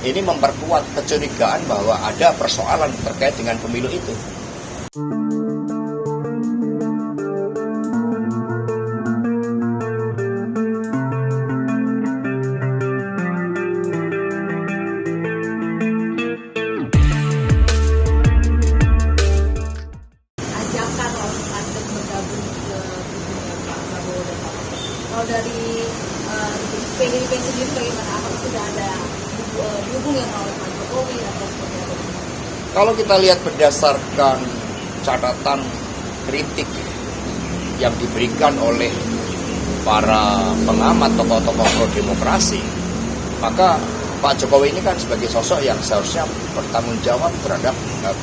ini memperkuat kecurigaan bahwa ada persoalan terkait dengan pemilu itu. Ajakan orang Nasdem bergabung ke kubunya Pak Prabowo dan Pak Mahfud. Kalau dari PDIP sendiri bagaimana? Apakah sudah ada dukung yang oleh Pak Jokowi atau seperti apa? Kalau kita lihat berdasarkan catatan kritik yang diberikan oleh para pengamat tokoh-tokoh pro-demokrasi, maka Pak Jokowi ini kan sebagai sosok yang seharusnya bertanggung jawab terhadap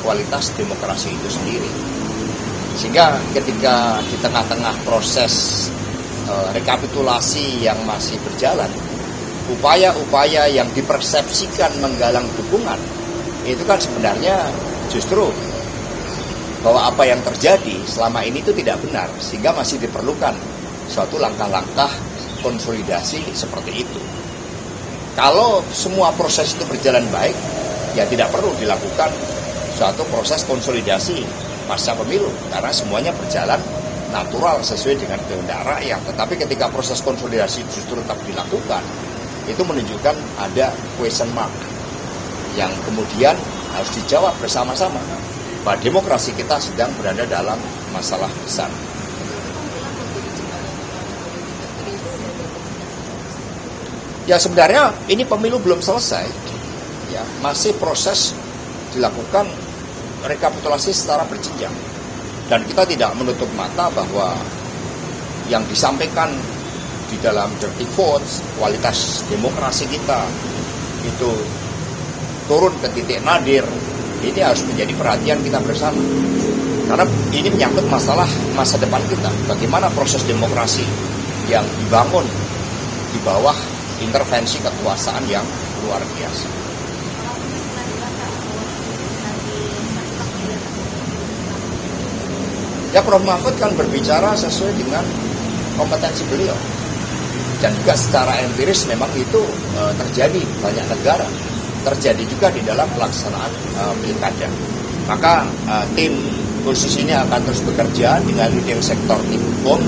kualitas demokrasi itu sendiri. Sehingga ketika di tengah-tengah proses rekapitulasi yang masih berjalan, upaya-upaya yang dipersepsikan menggalang dukungan, itu kan sebenarnya justru bahwa apa yang terjadi selama ini itu tidak benar, sehingga masih diperlukan suatu langkah-langkah konsolidasi seperti itu. Kalau semua proses itu berjalan baik, ya tidak perlu dilakukan suatu proses konsolidasi pasca pemilu, karena semuanya berjalan natural sesuai dengan kehendak rakyat. Tetapi ketika proses konsolidasi justru tetap dilakukan, itu menunjukkan ada question mark yang kemudian harus dijawab bersama-sama bahwa demokrasi kita sedang berada dalam masalah besar. Ya sebenarnya ini pemilu belum selesai, ya masih proses dilakukan rekapitulasi secara berjenjang, dan kita tidak menutup mata bahwa yang disampaikan di dalam dirty votes, kualitas demokrasi kita itu turun ke titik nadir. Ini harus menjadi perhatian kita bersama, karena ini menyangkut masalah masa depan kita. Bagaimana proses demokrasi yang dibangun di bawah intervensi kekuasaan yang luar biasa. Ya, Prof. Mahfud kan berbicara sesuai dengan kompetensi beliau, dan juga secara empiris memang itu terjadi di banyak negara, terjadi juga di dalam pelaksanaan pilkada. Maka tim khusus ini akan terus bekerja dengan tim sektor tim hukum,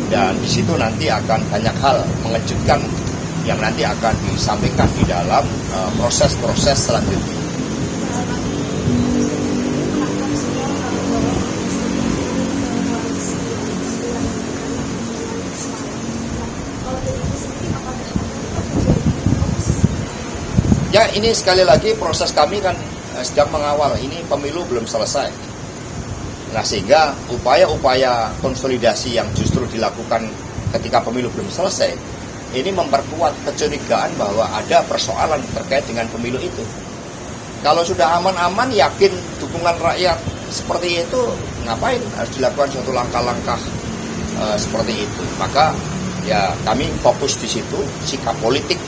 dan di situ nanti akan banyak hal mengejutkan yang nanti akan disampaikan di dalam proses-proses selanjutnya. Ya, ini sekali lagi proses kami kan sedang mengawal, ini pemilu belum selesai. Nah, sehingga upaya-upaya konsolidasi yang justru dilakukan ketika pemilu belum selesai, ini memperkuat kecurigaan bahwa ada persoalan terkait dengan pemilu itu. Kalau sudah aman-aman, yakin dukungan rakyat seperti itu, ngapain harus dilakukan suatu langkah-langkah seperti itu? Maka ya kami fokus di situ, sikap politik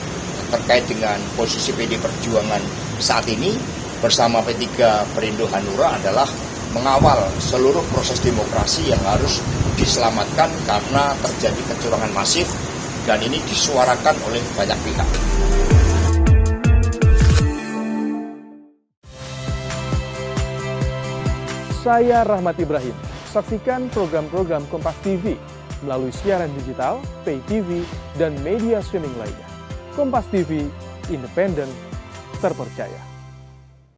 terkait dengan posisi PD Perjuangan saat ini bersama P3 Perindo Hanura adalah mengawal seluruh proses demokrasi yang harus diselamatkan karena terjadi kecurangan masif, dan ini disuarakan oleh banyak pihak. Saya Rahmat Ibrahim. Saksikan program-program Kompas TV melalui siaran digital, pay TV, dan media streaming lainnya. Kompas TV, independen, terpercaya.